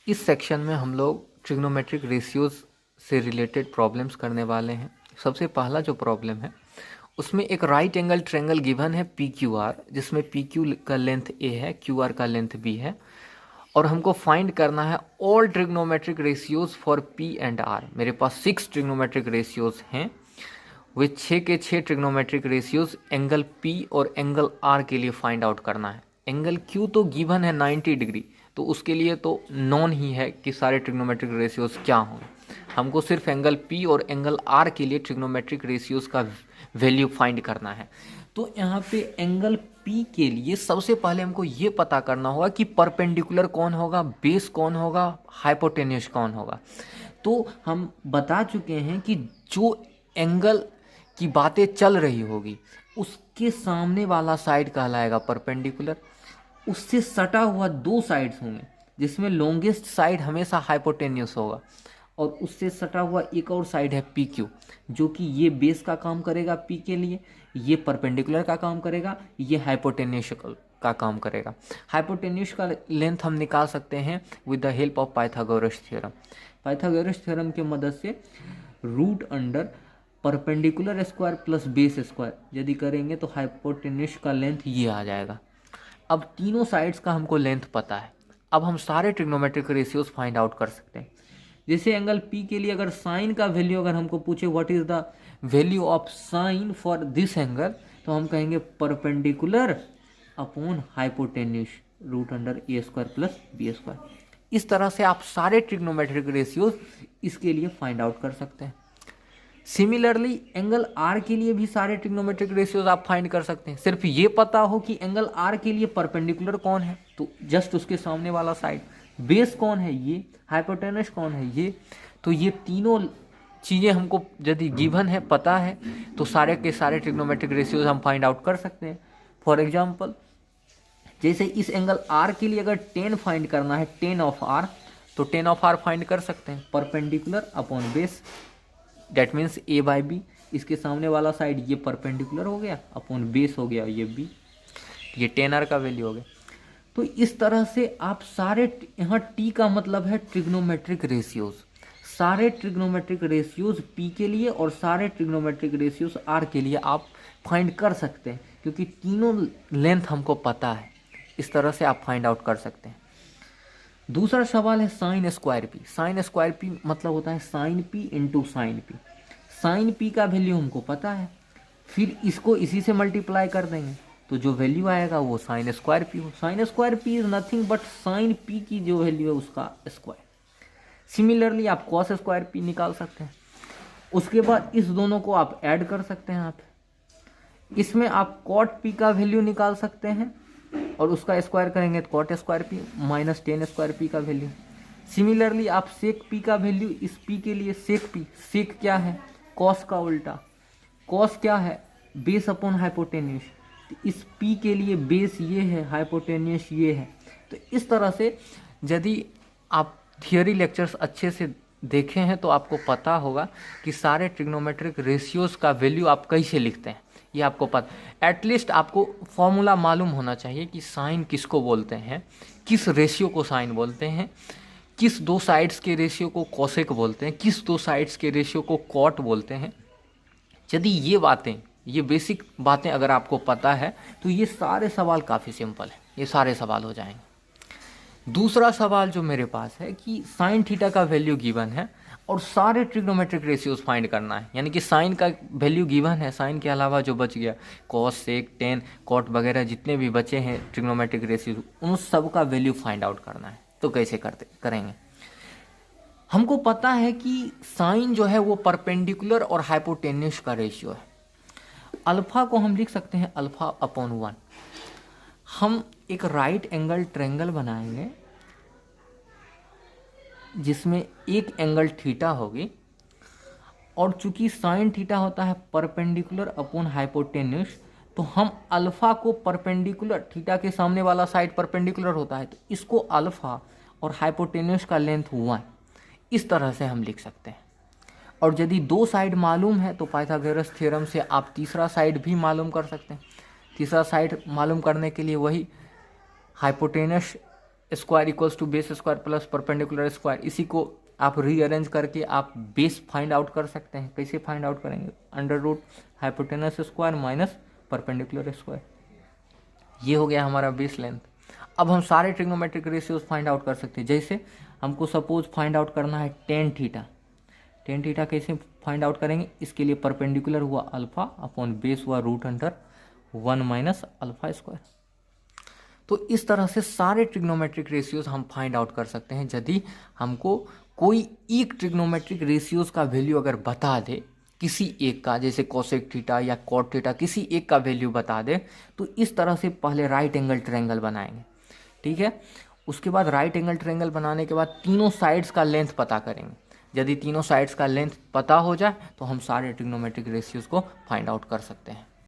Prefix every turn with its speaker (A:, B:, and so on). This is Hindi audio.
A: इस सेक्शन में हम लोग ट्रिग्नोमेट्रिक रेशियोज से रिलेटेड प्रॉब्लम्स करने वाले हैं। सबसे पहला जो प्रॉब्लम है उसमें एक राइट एंगल ट्रायंगल गिवन है पी क्यू आर, जिसमें पी क्यू का लेंथ ए है, क्यू आर का लेंथ बी है, और हमको फाइंड करना है all trigonometric ratios for P and R. मेरे पास 6 ट्रिग्नोमेट्रिक रेशियोज हैं, वे 6 के 6 ट्रिग्नोमेट्रिक रेशियोज एंगल पी और एंगल आर के लिए फाइंड आउट करना है। एंगल क्यू तो गिवन है 90 डिग्री, तो उसके लिए तो नॉन ही है कि सारे ट्रिग्नोमेट्रिक रेशियोज क्या होंगे। हमको सिर्फ एंगल पी और एंगल आर के लिए ट्रिग्नोमेट्रिक रेशियोज का वैल्यू फाइंड करना है। तो यहाँ पे एंगल पी के लिए सबसे पहले हमको ये पता करना होगा कि परपेंडिकुलर कौन होगा, बेस कौन होगा, हाइपोटेन्यूस कौन होगा। तो हम बता चुके हैं कि जो एंगल की बातें चल रही होगी उसके सामने वाला साइड कहलाएगा परपेंडिकुलर। उससे सटा हुआ 2 साइड्स होंगे जिसमें लॉन्गेस्ट साइड हमेशा हाइपोटेन्यूस होगा, और उससे सटा हुआ एक और साइड है पी क्यू, जो कि ये बेस का काम करेगा पी के लिए, ये परपेंडिकुलर का काम करेगा, ये हाइपोटेन्यूस का काम करेगा। हाइपोटेन्यूस का लेंथ हम निकाल सकते हैं with the help of Pythagoras theorem. Pythagoras theorem की मदद से root under perpendicular square plus base square यदि करेंगे तो हाइपोटेन्यूस का लेंथ ये आ जाएगा। अब तीनों साइड्स का हमको लेंथ पता है, अब हम सारे ट्रिग्नोमेट्रिक रेशियोज फाइंड आउट कर सकते हैं। जैसे एंगल पी के लिए अगर साइन का वैल्यू अगर हमको पूछे what is the value of sine for this angle, तो हम कहेंगे perpendicular upon hypotenuse root under A square plus B square. इस तरह से आप सारे ट्रिग्नोमेट्रिक रेशियोज इसके लिए फाइंड आउट कर सकते हैं। सिमिलरली एंगल आर के लिए भी सारे ट्रिग्नोमेट्रिक रेशियोज आप फाइंड कर सकते हैं। सिर्फ ये पता हो कि एंगल आर के लिए परपेंडिकुलर कौन है, तो जस्ट उसके सामने वाला साइड, बेस कौन है ये, हाइपोटेनस कौन है ये, तो ये तीनों चीज़ें हमको यदि गिवन है, पता है, तो सारे के सारे ट्रिग्नोमेट्रिक रेशियोज हम फाइंड आउट कर सकते हैं। फॉर एग्जाम्पल जैसे इस एंगल आर के लिए अगर टेन फाइंड करना है, टेन ऑफ आर, तो टेन ऑफ आर फाइंड कर सकते हैं perpendicular upon base, that means A by B. इसके सामने वाला साइड ये परपेंडिकुलर हो गया अपॉन बेस हो गया ये बी, ये 10r का वैल्यू हो गया। तो इस तरह से आप सारे, यहाँ टी का मतलब है ट्रिग्नोमेट्रिक रेशियोज, सारे ट्रिग्नोमेट्रिक रेशियोज पी के लिए और सारे ट्रिग्नोमेट्रिक रेशियोज आर के लिए आप फाइंड कर सकते हैं, क्योंकि तीनों लेंथ हमको पता है। इस तरह से आप फाइंड आउट कर सकते हैं। दूसरा सवाल है sine square P. Sine square P मतलब होता है sine P into sine P. Sine P का वैल्यू हमको पता है, फिर इसको इसी से मल्टीप्लाई कर देंगे तो जो वैल्यू आएगा वो साइन स्क्वायर पी हो। Sine square P is nothing but sine P की जो वैल्यू है उसका स्क्वायर। सिमिलरली आप कॉस स्क्वायर पी निकाल सकते हैं। उसके बाद इस दोनों को आप ऐड कर सकते हैं। आप इसमें आप कॉट पी का वैल्यू निकाल सकते हैं और उसका स्क्वायर करेंगे तो cot square P minus 10 square P का वैल्यू। सिमिलरली आप सेक पी का वैल्यू इस पी के लिए सेक पी, सेक क्या है, कॉस का उल्टा, कॉस क्या है, बेस अपॉन हाइपोटेन्यूस, तो इस पी के लिए बेस ये है, हाइपोटेन्यूस ये है। तो इस तरह से यदि आप थियोरी लेक्चर्स अच्छे से देखे हैं तो आपको पता होगा कि सारे ट्रिग्नोमेट्रिक रेशियोज का वैल्यू आप कैसे लिखते हैं, ये आपको पता। एटलीस्ट आपको फॉर्मूला मालूम होना चाहिए कि साइन किसको बोलते हैं, किस रेशियो को साइन बोलते हैं, किस 2 साइड्स के रेशियो को कोसेक बोलते हैं, किस 2 साइड्स के रेशियो को कॉट बोलते हैं। यदि ये बातें, ये बेसिक बातें अगर आपको पता है तो ये सारे सवाल काफ़ी सिंपल है, ये सारे सवाल हो जाएंगे। दूसरा सवाल जो मेरे पास है कि साइन थीटा का वैल्यू गिवन है और सारे ट्रिग्नोमेट्रिक रेशियोज फाइंड करना है, यानी कि साइन का वैल्यू गिवन है, साइन के अलावा जो बच गया कॉस, सेक, टेन, कॉट वगैरह जितने भी बचे हैं ट्रिग्नोमेट्रिक रेशियोज, उन सब का वैल्यू फाइंड आउट करना है। तो कैसे करेंगे? हमको पता है कि साइन जो है वो परपेंडिकुलर और हाइपोटेन्यूस का रेशियो है। अल्फा को हम लिख सकते हैं अल्फा अपॉन 1। हम एक राइट एंगल ट्रायंगल बनाएंगे जिसमें एक एंगल थीटा होगी, और चूंकि साइन थीटा होता है परपेंडिकुलर अपॉन हाइपोटेन्यूस, तो हम अल्फा को परपेंडिकुलर, थीटा के सामने वाला साइड परपेंडिकुलर होता है तो इसको अल्फा और हाइपोटेन्यूस का लेंथ 1, इस तरह से हम लिख सकते हैं। और यदि 2 साइड मालूम है तो पाइथागोरस थ्योरम से आप तीसरा साइड भी मालूम कर सकते हैं। तीसरा साइड मालूम करने के लिए वही hypotenuse square equals to base square plus perpendicular square, इसी को आप रीअरेंज करके आप बेस फाइंड आउट कर सकते हैं। कैसे फाइंड आउट करेंगे? Under root hypotenuse square minus perpendicular square, ये हो गया हमारा बेस लेंथ। अब हम सारे ट्रिग्नोमेट्रिक रेशियोज फाइंड आउट कर सकते हैं। जैसे हमको सपोज फाइंड आउट करना है टेन थीटा। टेन थीटा कैसे फाइंड आउट करेंगे? इसके लिए परपेंडिकुलर हुआ अल्फा अपॉन बेस हुआ root under 1 minus alpha square. तो इस तरह से सारे ट्रिग्नोमेट्रिक रेशियोज हम फाइंड आउट कर सकते हैं। यदि हमको कोई एक ट्रिग्नोमेट्रिक रेशियोज का वैल्यू अगर बता दे, किसी एक का, जैसे कोसेक थीटा या कॉट थीटा, किसी एक का वैल्यू बता दे, तो इस तरह से पहले राइट एंगल ट्रायंगल बनाएंगे, ठीक है। उसके बाद राइट एंगल ट्रायंगल बनाने के बाद तीनों साइड्स का लेंथ पता करेंगे। यदि तीनों साइड्स का लेंथ पता हो जाए तो हम सारे ट्रिग्नोमेट्रिक रेशियोज को फाइंड आउट कर सकते हैं।